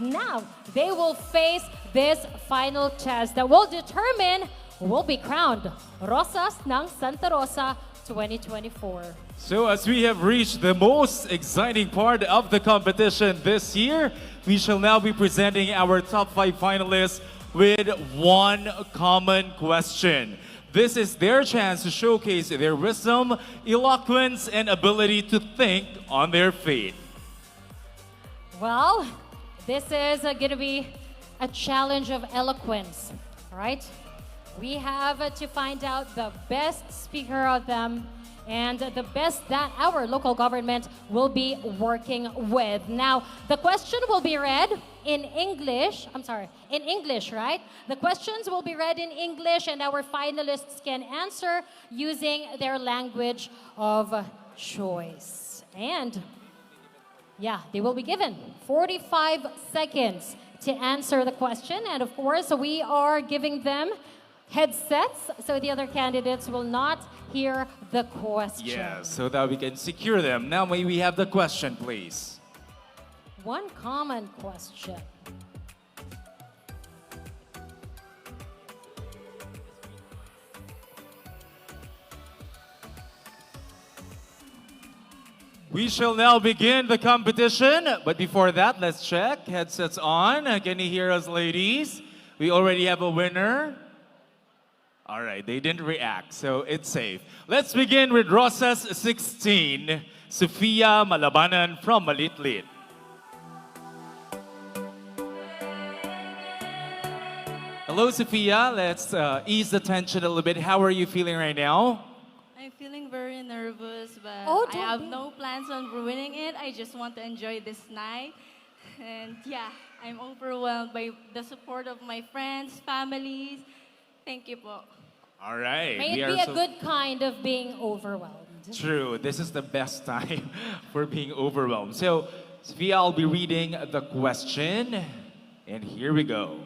now they will face this final test that will determine who will be crowned Rosas ng Santa Rosa 2024. So as we have reached the most exciting part of the competition this year, we shall now be presenting our top 5 finalists with one common question. This is their chance to showcase their wisdom, eloquence, and ability to think on their feet. Well, this is going to be a challenge of eloquence, all right? We have to find out the best speaker of them and the best that our local government will be working with. Now, the question will be read in English. In English, right? The questions will be read in English and our finalists can answer using their language of choice. And yeah, they will be given 45 seconds to answer the question. And of course, we are giving them headsets so the other candidates will not hear the question. Yeah, so that we can secure them. Now may we have the question, please. One common question. We shall now begin the competition, but before that, let's check. Headsets on. Can you hear us, ladies? We already have a winner. All right, they didn't react, so it's safe. Let's begin with ROSAS 16, Sofia Malabanan from Malitlit. Hello, Sofia. Let's ease the tension a little bit. How are you feeling right now? I'm feeling very nervous, but Oh, I don't have be. no plans on ruining it. I just want to enjoy this night. And yeah, I'm overwhelmed by the support of my friends, families. Thank you po. All right. May we it are be a so- good kind of being overwhelmed. True. This is the best time for being overwhelmed. So, Sophia, I'll be reading the question. And here we go.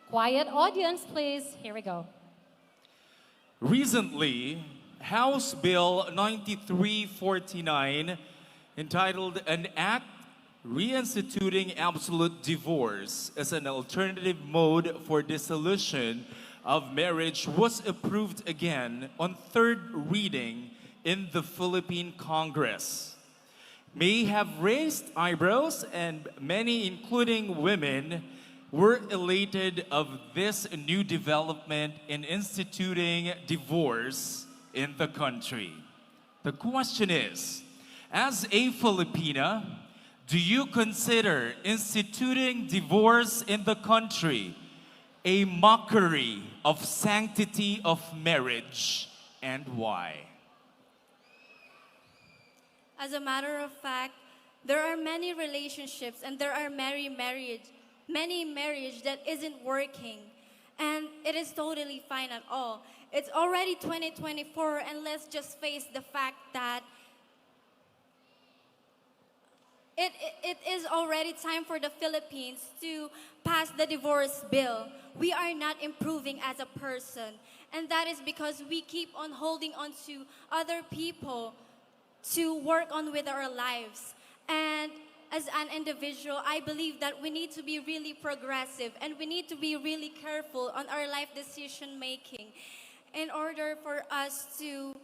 Quiet audience, please. Here we go. Recently, House Bill 9349, entitled An Act Reinstituting Absolute Divorce as an Alternative Mode for Dissolution of Marriage, was approved again on third reading in the Philippine Congress. May have raised eyebrows, and many, including women, were elated of this new development in instituting divorce in the country. The question is, as a Filipina, do you consider instituting divorce in the country a mockery of sanctity of marriage, and why? As a matter of fact, there are many relationships and there are many marriage that isn't working. And it is totally fine at all. It's already 2024 and let's just face the fact that it is already time for the Philippines to pass the divorce bill. We are not improving as a person. And that is because we keep on holding on to other people to work on with our lives. And as an individual, I believe that we need to be really progressive and we need to be really careful on our life decision making in order for us to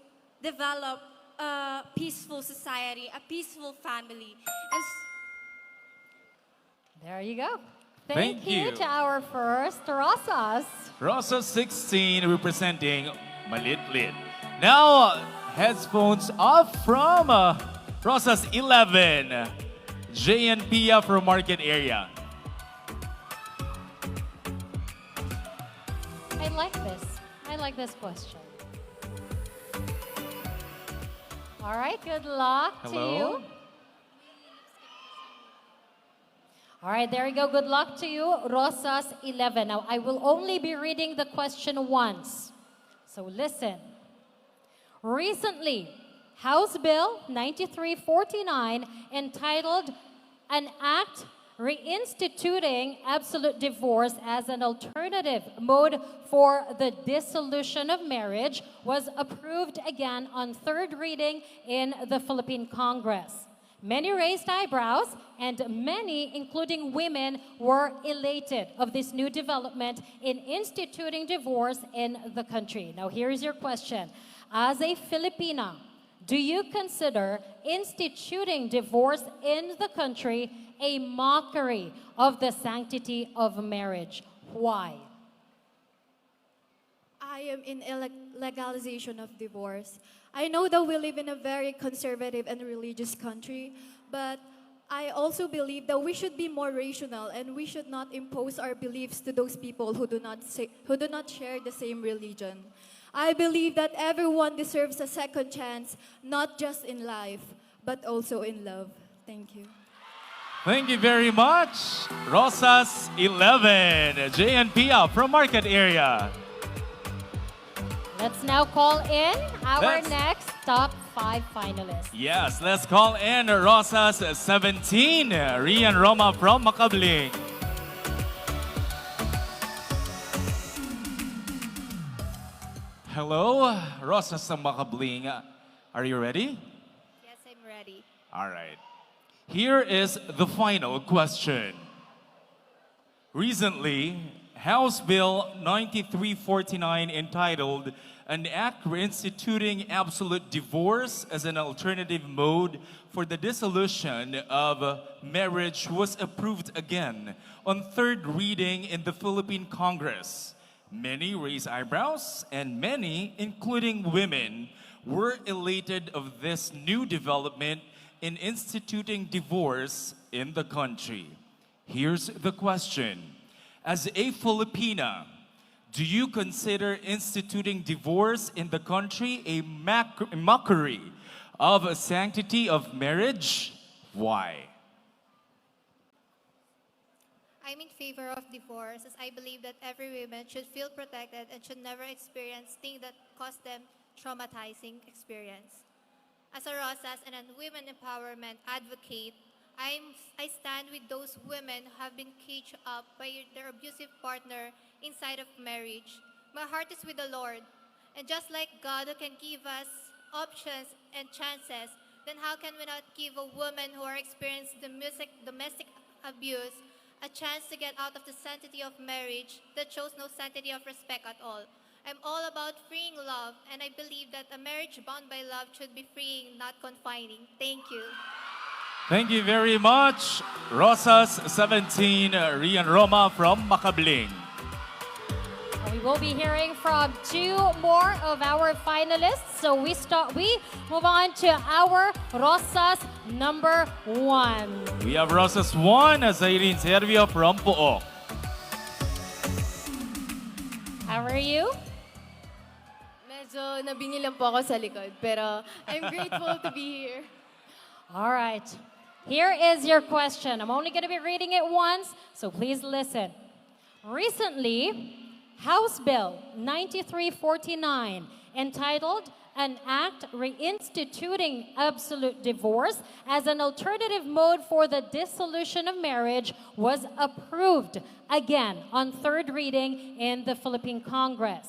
develop a peaceful society, a peaceful family. And There you go. Thank you. to our first Rosas. Rosa 16 representing Malitlit. Now, headphones off from Rosa's 11, Jay and Pia from Market Area. I like this. I like this question. All right, good luck to Hello? you. All right, there you go. Good luck to you, Rosas 11. Now, I will only be reading the question once. So listen. Recently, House Bill 9349, entitled An Act Reinstituting Absolute Divorce as an Alternative Mode for the Dissolution of Marriage, was approved again on third reading in the Philippine Congress. Many raised eyebrows, and many, including women, were elated of this new development in instituting divorce in the country. Now, here is your question. As a Filipina, do you consider instituting divorce in the country a mockery of the sanctity of marriage? Why? I am in legalization of divorce. I know that we live in a very conservative and religious country, but I also believe that we should be more rational and we should not impose our beliefs to those people who do not share the same religion. I believe that everyone deserves a second chance, not just in life, but also in love. Thank you. Thank you very much. Rosas 11, J and Pia from Market Area. Let's now call in our Let's- next top 5 finalists. Yes, let's call in Rosas 17, Rian Roma from Makabling. Hello, Rosas ng Makabling. Are you ready? Yes, I'm ready. All right. Here is the final question. Recently, House Bill 9349 entitled An Act Reinstituting Absolute Divorce as an Alternative Mode for the Dissolution of Marriage was approved again on third reading in the Philippine Congress. Many raised eyebrows and many, including women, were elated of this new development in instituting divorce in the country. Here's the question. As a Filipina, do you consider instituting divorce in the country a mockery of a sanctity of marriage? Why? I'm in favor of divorce as I believe that every woman should feel protected and should never experience things that cause them traumatizing experience. As a ROSAS and a women empowerment advocate, I stand with those women who have been caged up by their abusive partner inside of marriage. My heart is with the Lord. And just like God who can give us options and chances, then how can we not give a woman who are experiencing domestic abuse a chance to get out of the sanctity of marriage that shows no sanctity of respect at all? I'm all about freeing love, and I believe that a marriage bound by love should be freeing, not confining. Thank you. Thank you very much. Rosas 17, Rian Roma from Makabling. We will be hearing from 2 more of our finalists. So we move on to our Rosas number 1. We have Rosas 1, Irene Servio from Pook. How are you? Medyo nabingi lang po ako sa likod, pero I'm grateful to be here. All right. Here is your question. I'm only going to be reading it once, so please listen. Recently, House Bill 9349, entitled An Act Reinstituting Absolute Divorce as an Alternative Mode for the Dissolution of Marriage, was approved again on third reading in the Philippine Congress.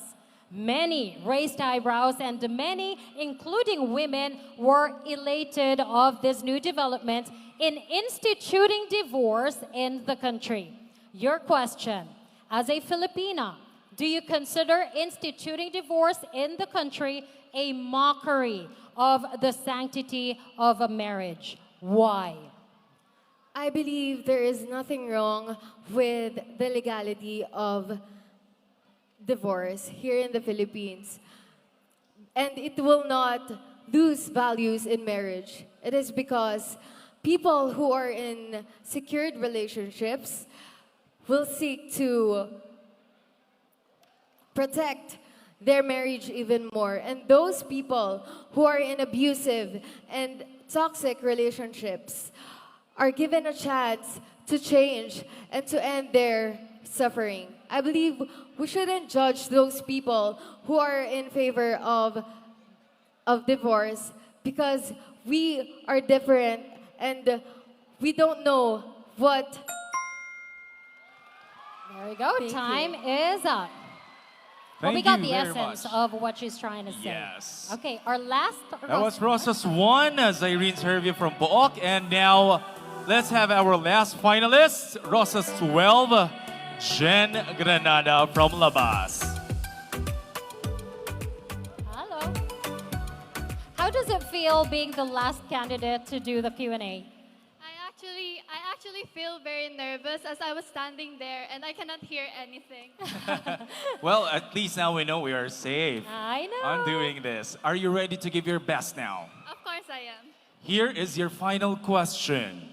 Many raised eyebrows and many, including women, were elated of this new development in instituting divorce in the country. Your question, as a Filipina, do you consider instituting divorce in the country a mockery of the sanctity of a marriage? Why? I believe there is nothing wrong with the legality of divorce here in the Philippines. And it will not lose values in marriage. It is because people who are in secured relationships will seek to protect their marriage even more. And those people who are in abusive and toxic relationships are given a chance to change and to end their suffering. I believe we shouldn't judge those people who are in favor of divorce because we are different and we don't know what. There we go. Thank Time you. is up. Well, we Thank got you the very essence much. of what she's trying to say. Yes. Okay, our last. That was ROSAS 1, Irene's Hervey from Book. And now, let's have our last finalist, ROSAS 12, Jen Granada from Labas. Hello. How does it feel being the last candidate to do the Q&A? I actually feel very nervous as I was standing there and I cannot hear anything. Well, at least now we know we are safe I know. on doing this. Are you ready to give your best now? Of course I am. Here is your final question.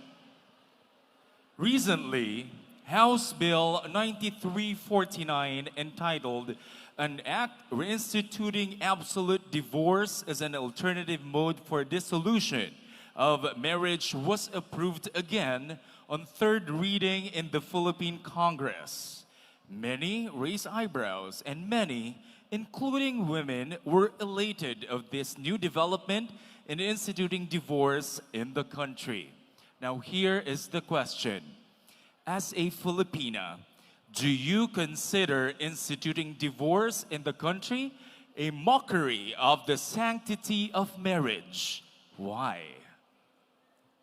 Recently, House Bill 9349, entitled An Act Reinstituting Absolute Divorce as an Alternative Mode for Dissolution of Marriage, was approved again on third reading in the Philippine Congress. Many raised eyebrows, and many, including women, were elated of this new development in instituting divorce in the country. Now here is the question. As a Filipina, do you consider instituting divorce in the country a mockery of the sanctity of marriage? Why?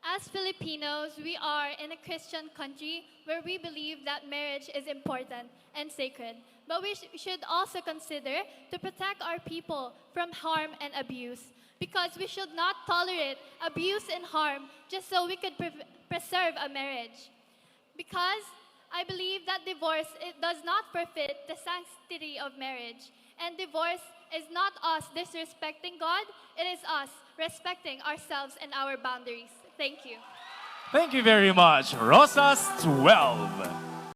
As Filipinos, we are in a Christian country where we believe that marriage is important and sacred. But we should also consider to protect our people from harm and abuse, because we should not tolerate abuse and harm just so we could preserve a marriage. Because I believe that divorce, it does not forfeit the sanctity of marriage. And divorce is not us disrespecting God, it is us respecting ourselves and our boundaries. Thank you. Thank you very much, ROSAS 12.